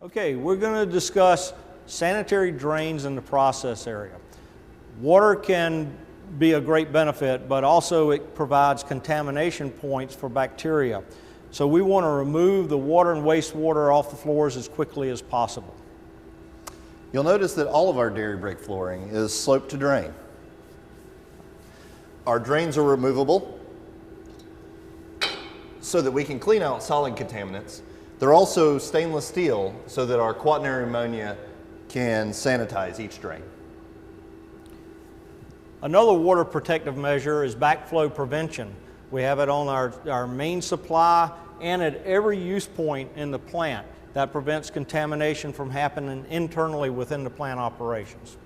Okay, we're going to discuss sanitary drains in the process area. Water can be a great benefit, but also it provides contamination points for bacteria. So we want to remove the water and wastewater off the floors as quickly as possible. You'll notice that all of our dairy brick flooring is sloped to drain. Our drains are removable so that we can clean out solid contaminants. They're also stainless steel so that our quaternary ammonia can sanitize each drain. Another water protective measure is backflow prevention. We have it on our main supply and at every use point in the plant. That prevents contamination from happening internally within the plant operations.